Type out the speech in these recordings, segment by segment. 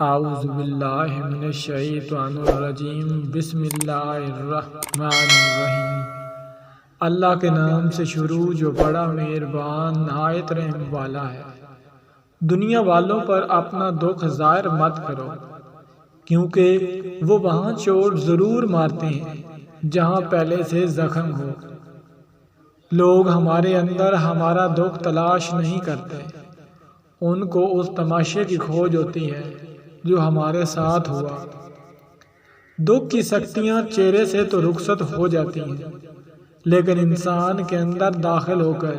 اعوذ باللہ من الشیطان الرجیم بسم اللہ الرحمن الرحیم۔ اللہ کے نام سے شروع جو بڑا مہربان نہایت رحم والا ہے۔ دنیا والوں پر اپنا دکھ ظاہر مت کرو، کیونکہ وہ وہاں چوٹ ضرور مارتے ہیں جہاں پہلے سے زخم ہو۔ لوگ ہمارے اندر ہمارا دکھ تلاش نہیں کرتے، ان کو اس تماشے کی کھوج ہوتی ہے جو ہمارے ساتھ ہوا۔ دکھ کی سختیاں چہرے سے تو رخصت ہو جاتی ہیں، لیکن انسان کے اندر داخل ہو کر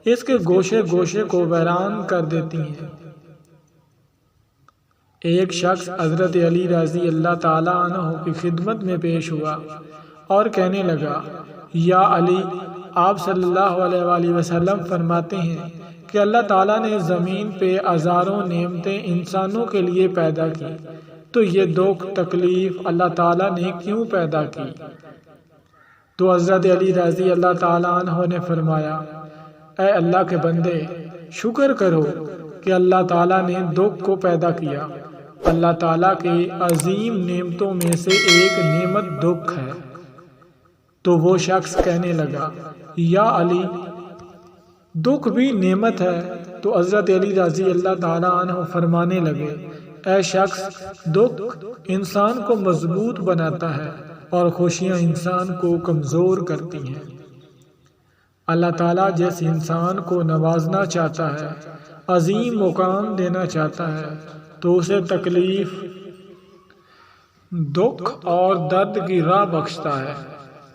اس کے گوشے گوشے کو ویران کر دیتی ہیں۔ ایک شخص حضرت علی رضی اللہ تعالیٰ عنہ کی خدمت میں پیش ہوا اور کہنے لگا، یا علی، آپ صلی اللہ علیہ وآلہ وسلم فرماتے ہیں کہ اللہ تعالیٰ نے زمین پہ ہزاروں نعمتیں انسانوں کے لیے پیدا کی، تو یہ دکھ تکلیف اللہ تعالیٰ نے کیوں پیدا کی؟ تو حضرت علی رضی اللہ تعالیٰ عنہ نے فرمایا، اے اللہ کے بندے، شکر کرو کہ اللہ تعالیٰ نے دکھ کو پیدا کیا۔ اللہ تعالیٰ کی عظیم نعمتوں میں سے ایک نعمت دکھ ہے۔ تو وہ شخص کہنے لگا، یا علی، دکھ بھی نعمت ہے؟ تو حضرت علی رضی اللہ تعالیٰ عنہ فرمانے لگے، اے شخص، دکھ انسان کو مضبوط بناتا ہے اور خوشیاں انسان کو کمزور کرتی ہیں۔ اللہ تعالیٰ جس انسان کو نوازنا چاہتا ہے، عظیم مقام دینا چاہتا ہے، تو اسے تکلیف، دکھ اور درد کی راہ بخشتا ہے،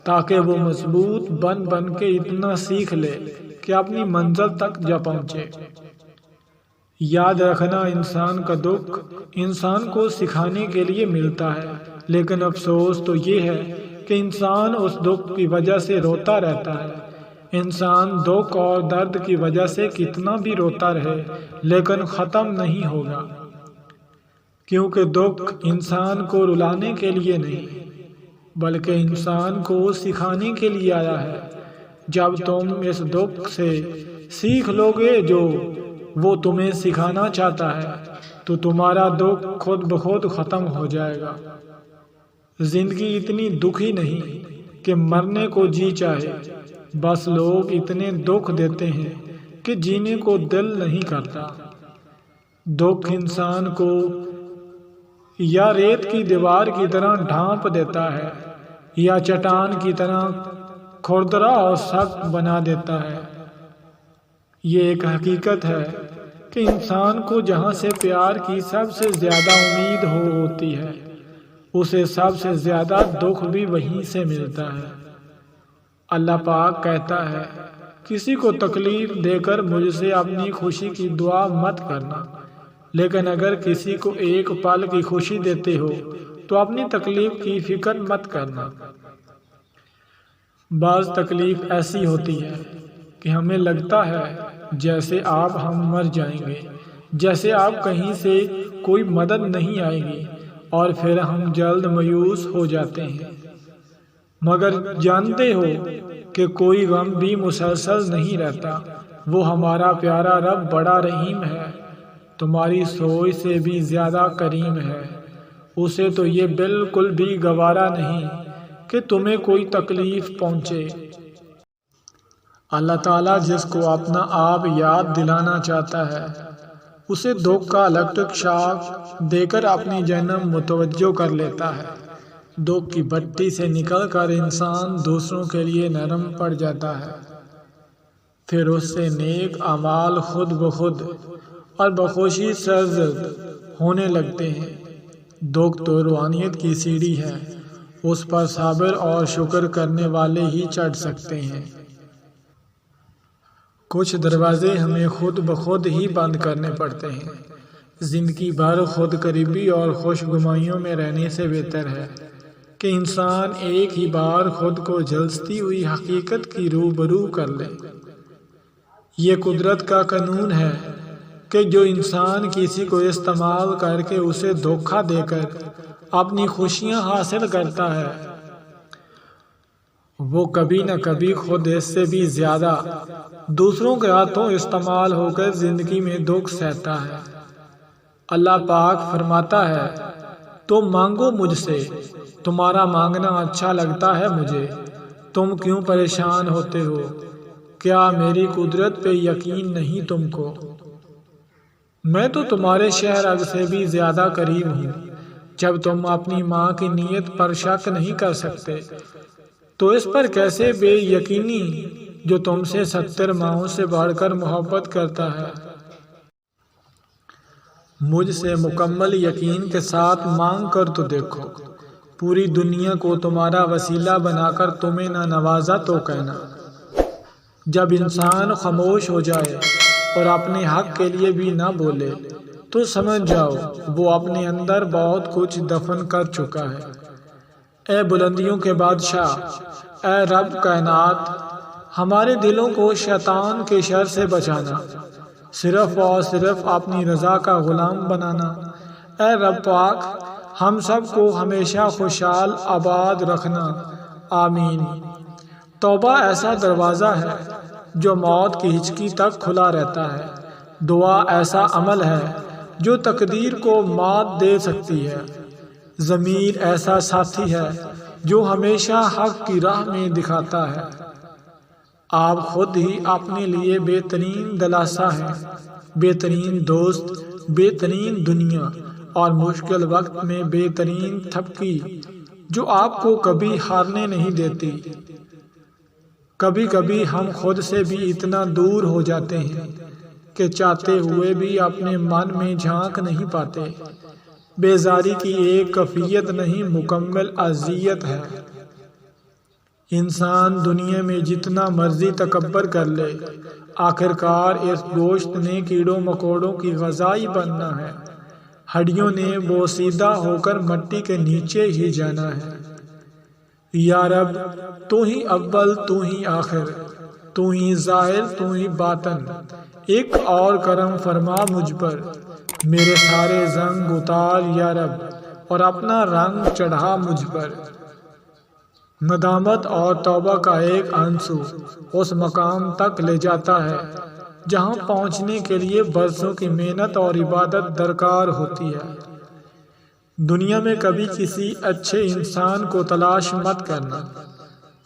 تاکہ وہ مضبوط بن کے اتنا سیکھ لے کہ اپنی منزل تک جا پہنچے۔ یاد رکھنا، انسان کا دکھ انسان کو سکھانے کے لیے ملتا ہے، لیکن افسوس تو یہ ہے کہ انسان اس دکھ کی وجہ سے روتا رہتا ہے۔ انسان دکھ اور درد کی وجہ سے کتنا بھی روتا رہے لیکن ختم نہیں ہوگا، کیونکہ دکھ انسان کو رلانے کے لیے نہیں بلکہ انسان کو سکھانے کے لیے آیا ہے۔ جب تم اس دکھ سے سیکھ لو گے جو وہ تمہیں سکھانا چاہتا ہے، تو تمہارا دکھ خود بخود ختم ہو جائے گا۔ زندگی اتنی دکھی نہیں کہ مرنے کو جی چاہے، بس لوگ اتنے دکھ دیتے ہیں کہ جینے کو دل نہیں کرتا۔ دکھ انسان کو یا ریت کی دیوار کی طرح ڈھانپ دیتا ہے یا چٹان کی طرح کھردرا اور سخت بنا دیتا ہے۔ یہ ایک حقیقت ہے کہ انسان کو جہاں سے پیار کی سب سے زیادہ امید ہوتی ہے، اسے سب سے زیادہ دکھ بھی وہیں سے ملتا ہے۔ اللہ پاک کہتا ہے، کسی کو تکلیف دے کر مجھ سے اپنی خوشی کی دعا مت کرنا، لیکن اگر کسی کو ایک پل کی خوشی دیتے ہو تو اپنی تکلیف کی فکر مت کرنا۔ بعض تکلیف ایسی ہوتی ہے کہ ہمیں لگتا ہے جیسے اب ہم مر جائیں گے، جیسے اب کہیں سے کوئی مدد نہیں آئے گی، اور پھر ہم جلد مایوس ہو جاتے ہیں۔ مگر جانتے ہو کہ کوئی غم بھی مسلسل نہیں رہتا، وہ ہمارا پیارا رب بڑا رحیم ہے، تمہاری سوچ سے بھی زیادہ کریم ہے۔ اسے تو یہ بالکل بھی گوارا نہیں کہ تمہیں کوئی تکلیف پہنچے۔ اللہ تعالیٰ جس کو اپنا آپ یاد دلانا چاہتا ہے، اسے دکھ کا الیکٹرک شاک دے کر اپنی جانب متوجہ کر لیتا ہے۔ دکھ کی بھٹی سے نکل کر انسان دوسروں کے لیے نرم پڑ جاتا ہے، پھر اس سے نیک اعمال خود بخود اور بخوشی سرزد ہونے لگتے ہیں۔ دکھ تو روحانیت کی سیڑھی ہے، اس پر صبر اور شکر کرنے والے ہی چڑھ سکتے ہیں۔ کچھ دروازے ہمیں خود بخود ہی بند کرنے پڑتے ہیں۔ زندگی بھر خود قریبی اور خوش گمانیوں میں رہنے سے بہتر ہے کہ انسان ایک ہی بار خود کو جھلستی ہوئی حقیقت کی روبرو کر لے۔ یہ قدرت کا قانون ہے کہ جو انسان کسی کو استعمال کر کے اسے دھوکہ دے کر اپنی خوشیاں حاصل کرتا ہے، وہ کبھی نہ کبھی خود اس سے بھی زیادہ دوسروں کے ہاتھوں استعمال ہو کر زندگی میں دکھ سہتا ہے۔ اللہ پاک فرماتا ہے تو مانگو مجھ سے، تمہارا مانگنا اچھا لگتا ہے مجھے، تم کیوں پریشان ہوتے ہو؟ کیا میری قدرت پہ یقین نہیں تم کو؟ میں تو تمہارے شہرگ سے بھی زیادہ قریب ہوں۔ جب تم اپنی ماں کی نیت پر شک نہیں کر سکتے تو اس پر کیسے بے یقینی جو تم سے 70 ماہوں سے بڑھ کر محبت کرتا ہے؟ مجھ سے مکمل یقین کے ساتھ مانگ کر تو دیکھو، پوری دنیا کو تمہارا وسیلہ بنا کر تمہیں نہ نوازا تو کہنا۔ جب انسان خاموش ہو جائے اور اپنے حق کے لیے بھی نہ بولے تو سمجھ جاؤ وہ اپنے اندر بہت کچھ دفن کر چکا ہے۔ اے بلندیوں کے بادشاہ، اے رب کائنات، ہمارے دلوں کو شیطان کے شر سے بچانا، صرف اور صرف اپنی رضا کا غلام بنانا۔ اے رب پاک، ہم سب کو ہمیشہ خوشحال آباد رکھنا، آمین۔ توبہ ایسا دروازہ ہے جو موت کی ہچکی تک کھلا رہتا ہے۔ دعا ایسا عمل ہے جو تقدیر کو مات دے سکتی ہے۔ ضمیر ایسا ساتھی ہے جو ہمیشہ حق کی راہ میں دکھاتا ہے۔ آپ خود ہی اپنے لیے بہترین دلاسا ہیں، بہترین دوست، بہترین دنیا اور مشکل وقت میں بہترین تھپکی جو آپ کو کبھی ہارنے نہیں دیتی۔ کبھی کبھی ہم خود سے بھی اتنا دور ہو جاتے ہیں کہ چاہتے ہوئے بھی اپنے من میں جھانک نہیں پاتے۔ بیزاری کی ایک کیفیت نہیں، مکمل اذیت ہے۔ انسان دنیا میں جتنا مرضی تکبر کر لے، آخرکار اس گوشت نے کیڑوں مکوڑوں کی غذائی بننا ہے، ہڈیوں نے بوسیدہ ہو کر مٹی کے نیچے ہی جانا ہے۔ یا رب، تو ہی اول، تو ہی آخر، تو ہی ظاہر، تو ہی باطن، ایک اور کرم فرما مجھ پر، میرے سارے زنگ اتار یا رب، اور اپنا رنگ چڑھا مجھ پر۔ ندامت اور توبہ کا ایک آنسو اس مقام تک لے جاتا ہے جہاں پہنچنے کے لیے برسوں کی محنت اور عبادت درکار ہوتی ہے۔ دنیا میں کبھی کسی اچھے انسان کو تلاش مت کرنا،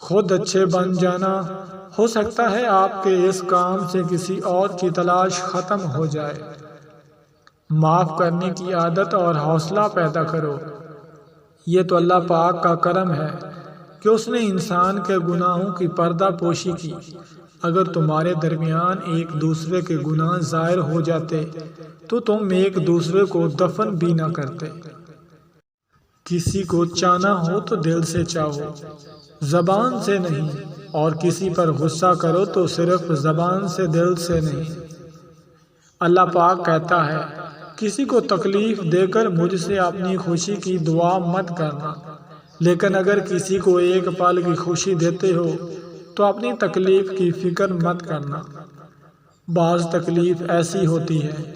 خود اچھے بن جانا۔ ہو سکتا ہے آپ کے اس کام سے کسی اور کی تلاش ختم ہو جائے۔ معاف کرنے کی عادت اور حوصلہ پیدا کرو۔ یہ تو اللہ پاک کا کرم ہے کہ اس نے انسان کے گناہوں کی پردہ پوشی کی۔ اگر تمہارے درمیان ایک دوسرے کے گناہ ظاہر ہو جاتے تو تم ایک دوسرے کو دفن بھی نہ کرتے۔ کسی کو چاہنا ہو تو دل سے چاہو، زبان سے نہیں، اور کسی پر غصہ کرو تو صرف زبان سے، دل سے نہیں۔ اللہ پاک کہتا ہے، کسی کو تکلیف دے کر مجھ سے اپنی خوشی کی دعا مت کرنا، لیکن اگر کسی کو ایک پل کی خوشی دیتے ہو تو اپنی تکلیف کی فکر مت کرنا۔ بعض تکلیف ایسی ہوتی ہے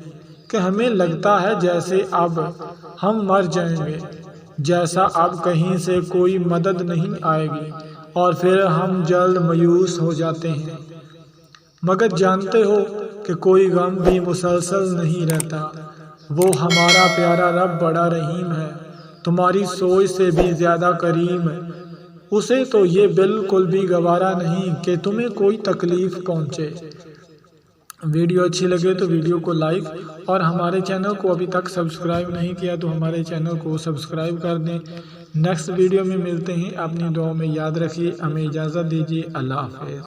کہ ہمیں لگتا ہے جیسے اب ہم مر جائیں گے، جیسا اب کہیں سے کوئی مدد نہیں آئے گی، اور پھر ہم جلد مایوس ہو جاتے ہیں۔ مگر جانتے ہو کہ کوئی غم بھی مسلسل نہیں رہتا۔ وہ ہمارا پیارا رب بڑا رحیم ہے، تمہاری سوچ سے بھی زیادہ کریم ہے۔ اسے تو یہ بالکل بھی گوارا نہیں کہ تمہیں کوئی تکلیف پہنچے۔ ویڈیو اچھی لگے تو ویڈیو کو لائک، اور ہمارے چینل کو ابھی تک سبسکرائب نہیں کیا تو ہمارے چینل کو سبسکرائب کر دیں۔ نیکسٹ ویڈیو میں ملتے ہیں، اپنی دعاؤں میں یاد رکھیے۔ ہمیں اجازت دیجیے، اللہ حافظ۔